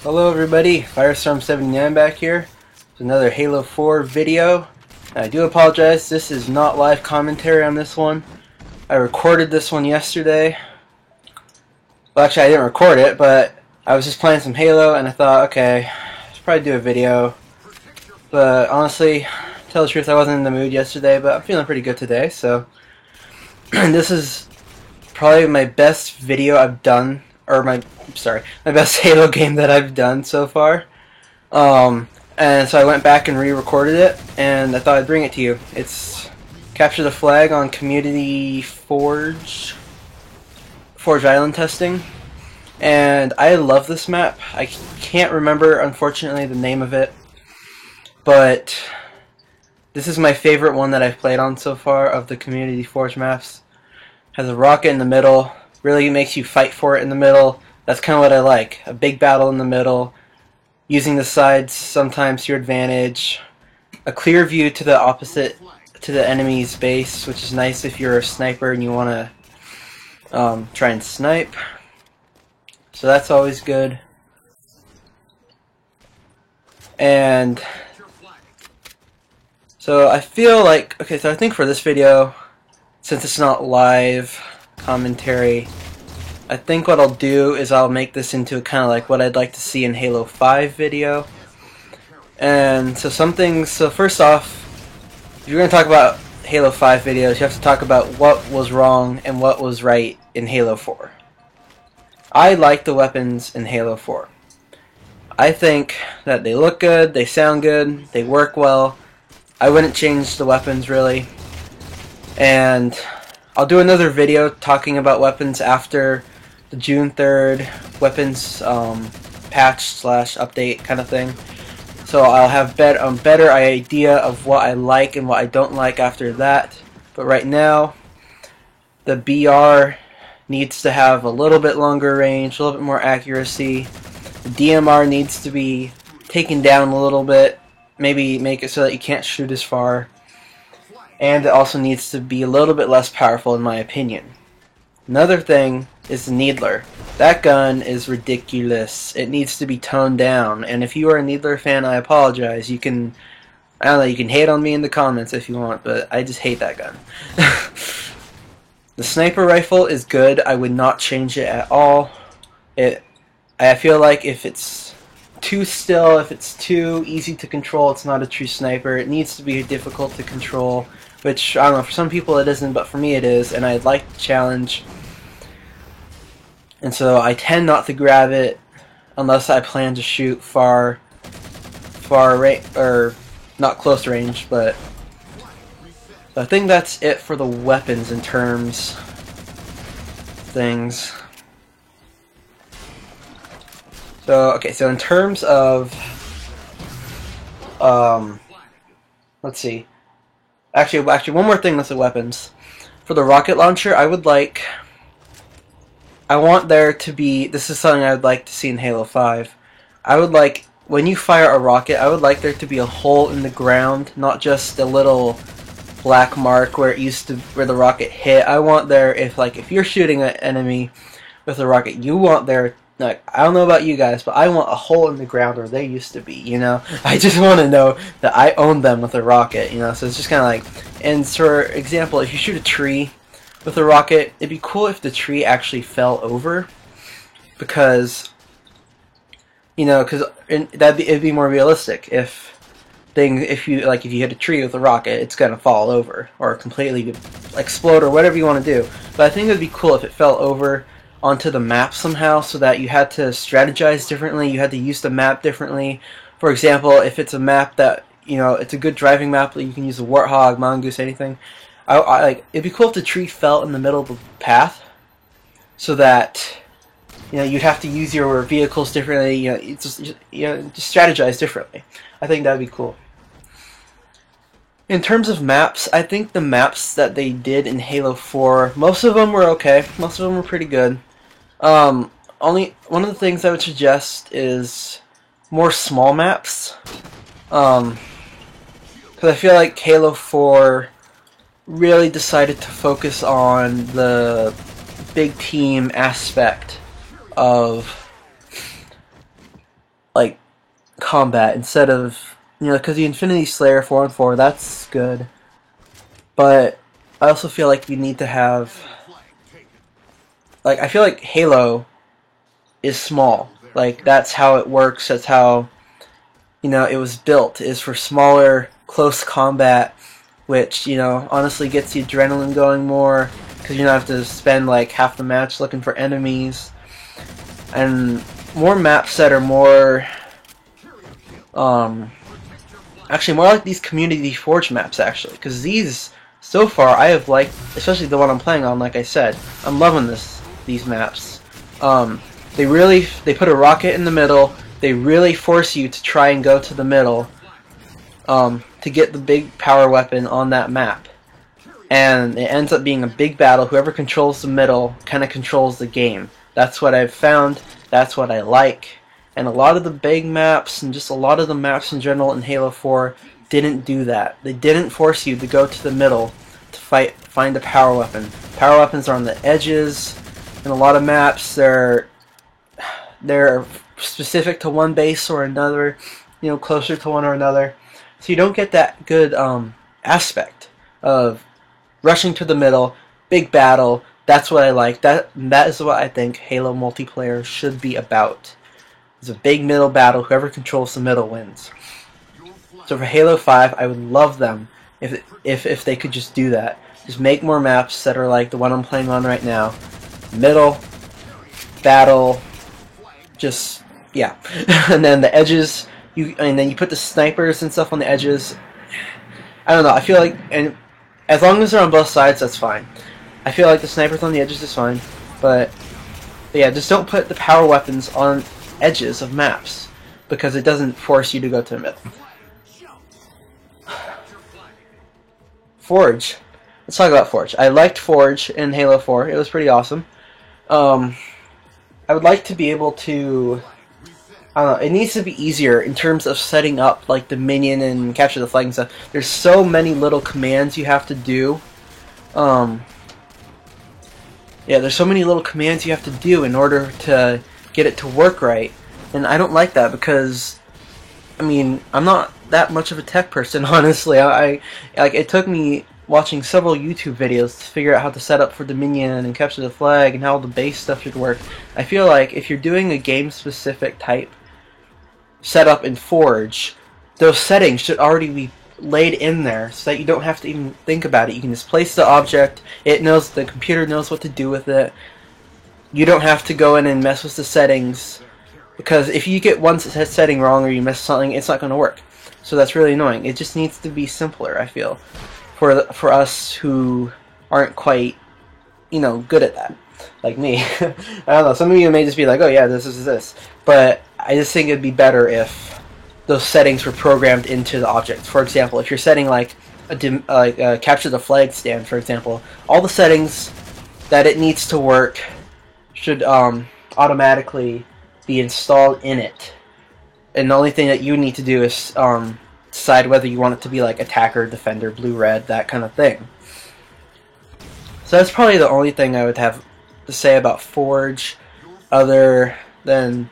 Hello everybody, Firestorm79 back here with another Halo 4 video. I do apologize, this is not live commentary on this one. I recorded this one yesterday. Well, actually I didn't record it, but I was just playing some Halo and I thought, okay, I should probably do a video. But honestly, to tell the truth, I wasn't in the mood yesterday, but I'm feeling pretty good today, so. This is probably my best video I've done, or my best Halo game that I've done so far. And so I went back and re-recorded it, and I thought I'd bring it to you. It's Capture the Flag on Community Forge Island testing, and I love this map. I can't remember, unfortunately, the name of it, but this is my favorite one that I've played on so far of the Community Forge maps. Has a rocket in the middle, really makes you fight for it in the middle. That's kind of what I like. A big battle in the middle, using the sides sometimes to your advantage. A clear view to the opposite, to the enemy's base, which is nice if you're a sniper and you want to try and snipe. So that's always good. And so I feel like, okay, so I think for this video, since it's not live commentary, I think what I'll do is I'll make this into kind of like what I'd like to see in Halo 5 video. And so first off, if you're going to talk about Halo 5 videos, you have to talk about what was wrong and what was right in Halo 4. I like the weapons in Halo 4. I think that they look good, they sound good, they work well. I wouldn't change the weapons really. And I'll do another video talking about weapons after the June 3rd weapons patch / update kind of thing. So I'll have a better idea of what I like and what I don't like after that. But right now, the BR needs to have a little bit longer range, a little bit more accuracy. The DMR needs to be taken down a little bit, maybe make it so that you can't shoot as far. And it also needs to be a little bit less powerful in my opinion. Another thing is the Needler. That gun is ridiculous. It needs to be toned down. And if you are a Needler fan, I apologize. You can, I don't know, you can hate on me in the comments if you want, but I just hate that gun. The sniper rifle is good. I would not change it at all. I feel like if it's too still, if it's too easy to control, it's not a true sniper. It needs to be difficult to control. Which, I don't know, for some people it isn't, but for me it is, and I'd like the challenge. And so I tend not to grab it unless I plan to shoot far range, or not close range, but so I think that's it for the weapons in terms things. So, okay, so in terms of, let's see. Actually, one more thing with the weapons. For the rocket launcher, I want there to be, this is something I would like to see in Halo 5. I would like, when you fire a rocket, I would like there to be a hole in the ground, not just a little black mark where the rocket hit. I want there, if you're shooting an enemy with a rocket, you want there, like, I don't know about you guys, but I want a hole in the ground where they used to be, you know? I just want to know that I own them with a rocket, you know? So it's just kind of like, and for example, if you shoot a tree with a rocket, it'd be cool if the tree actually fell over, because, you know, it'd be more realistic if you hit a tree with a rocket, it's gonna fall over, or completely explode, or whatever you want to do. But I think it'd be cool if it fell over onto the map somehow, so that you had to strategize differently, you had to use the map differently. For example, if it's a map that, you know, it's a good driving map that you can use a Warthog, Mongoose, anything. It'd be cool if the tree fell in the middle of the path, so that, you know, you'd have to use your vehicles differently, you know, just strategize differently. I think that'd be cool. In terms of maps, I think the maps that they did in Halo 4, most of them were okay, most of them were pretty good. Only one of the things I would suggest is more small maps, because I feel like Halo 4 really decided to focus on the big team aspect of like combat instead of, you know, because the Infinity Slayer 4-on-4, that's good, but I also feel like we need to have, like, I feel like Halo is small. Like, that's how it works. That's how, you know, it was built, is for smaller, close combat, which, you know, honestly gets the adrenaline going more, because you don't have to spend like half the match looking for enemies. And more maps that are more, actually more like these Community Forge maps, actually, because these, so far, I have liked, especially the one I'm playing on, like I said, I'm loving these maps. They put a rocket in the middle, they really force you to try and go to the middle, to get the big power weapon on that map. And it ends up being a big battle. Whoever controls the middle kind of controls the game. That's what I've found, that's what I like. And a lot of the big maps, and just a lot of the maps in general in Halo 4, didn't do that. They didn't force you to go to the middle to find a power weapon. Power weapons are on the edges. In a lot of maps, they're specific to one base or another, you know, closer to one or another. So you don't get that good aspect of rushing to the middle, big battle. That's what I like. That is what I think Halo multiplayer should be about. It's a big middle battle. Whoever controls the middle wins. So for Halo 5, I would love them if they could just do that. Just make more maps that are like the one I'm playing on right now. Middle, battle, just, yeah. And then the edges, and then you put the snipers and stuff on the edges. I don't know, I feel like, and as long as they're on both sides, that's fine. I feel like the snipers on the edges is fine, but yeah, just don't put the power weapons on edges of maps, because it doesn't force you to go to the middle. Forge. Let's talk about Forge. I liked Forge in Halo 4. It was pretty awesome. I would like to be able to, I don't know, it needs to be easier in terms of setting up like the minion and capture the flag and stuff. There's so many little commands you have to do. Yeah, there's so many little commands you have to do in order to get it to work right. And I don't like that because, I mean, I'm not that much of a tech person, honestly. I like, it took me watching several YouTube videos to figure out how to set up for Dominion and capture the flag and how all the base stuff should work. I feel like if you're doing a game-specific type setup in Forge, those settings should already be laid in there so that you don't have to even think about it. You can just place the object, it knows, the computer knows what to do with it. You don't have to go in and mess with the settings, because if you get one setting wrong or you miss something, it's not going to work. So that's really annoying. It just needs to be simpler, I feel, for us who aren't quite, you know, good at that, like me. I don't know, some of you may just be like, oh yeah, this is this, but I just think it'd be better if those settings were programmed into the object. For example, if you're setting like a capture the flag stand, for example, all the settings that it needs to work should automatically be installed in it. And the only thing that you need to do is decide whether you want it to be like attacker, defender, blue, red, that kind of thing. So that's probably the only thing I would have to say about Forge, other than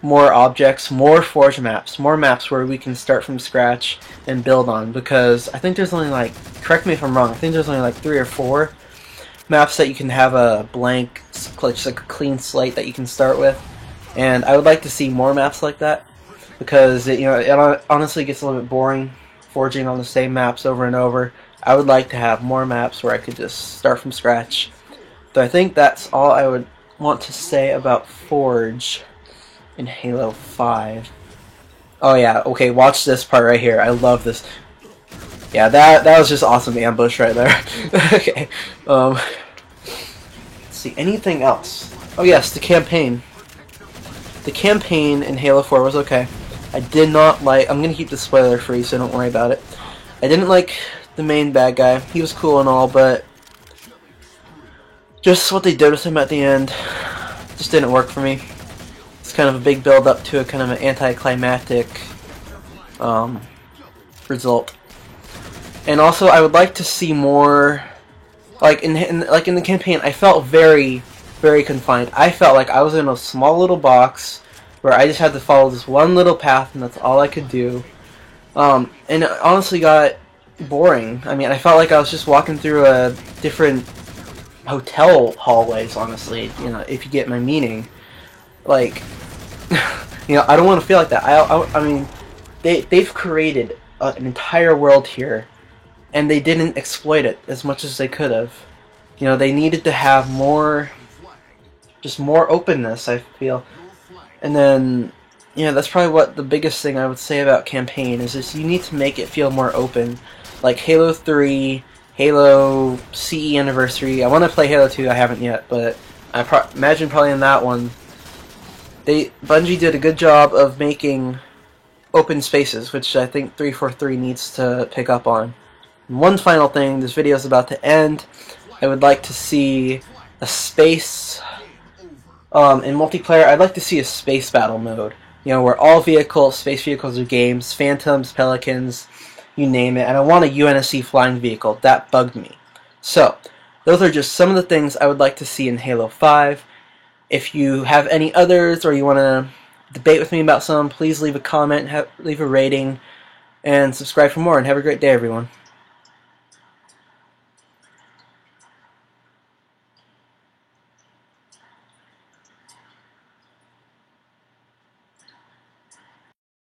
more objects, more Forge maps, more maps where we can start from scratch and build on, because I think there's only like, correct me if I'm wrong, I think there's only like 3 or 4 maps that you can have a blank, just like a clean slate that you can start with, and I would like to see more maps like that, because it, you know, it honestly gets a little bit boring forging on the same maps over and over. I would like to have more maps where I could just start from scratch. So I think that's all I would want to say about Forge in Halo 5. Oh yeah, okay, watch this part right here. I love this. Yeah, that was just awesome ambush right there. Okay. Let's see, anything else? Oh yes, the campaign. The campaign in Halo 4 was okay. I did not like, I'm gonna keep this spoiler free, so don't worry about it. I didn't like the main bad guy. He was cool and all, but just what they did with him at the end just didn't work for me. It's kind of a big build up to a kind of an anticlimactic result. And also, I would like to see more, like in the campaign. I felt very, very confined. I felt like I was in a small little box where I just had to follow this one little path, and that's all I could do. And it honestly got boring. I mean, I felt like I was just walking through a different hotel hallways, honestly, you know, if you get my meaning. Like, you know, I don't want to feel like that. I mean, they've created an entire world here, and they didn't exploit it as much as they could have. You know, they needed to have more, just more openness, I feel. And then, you know, that's probably what the biggest thing I would say about campaign is you need to make it feel more open. Like Halo 3, Halo CE Anniversary. I want to play Halo 2, I haven't yet, but I imagine probably in that one, Bungie did a good job of making open spaces, which I think 343 needs to pick up on. And one final thing, this video is about to end. I would like to see a space, in multiplayer, I'd like to see a space battle mode. You know, where all space vehicles are games, Phantoms, Pelicans, you name it, and I want a UNSC flying vehicle. That bugged me. So, those are just some of the things I would like to see in Halo 5. If you have any others, or you want to debate with me about some, please leave a comment, leave a rating, and subscribe for more, and have a great day, everyone.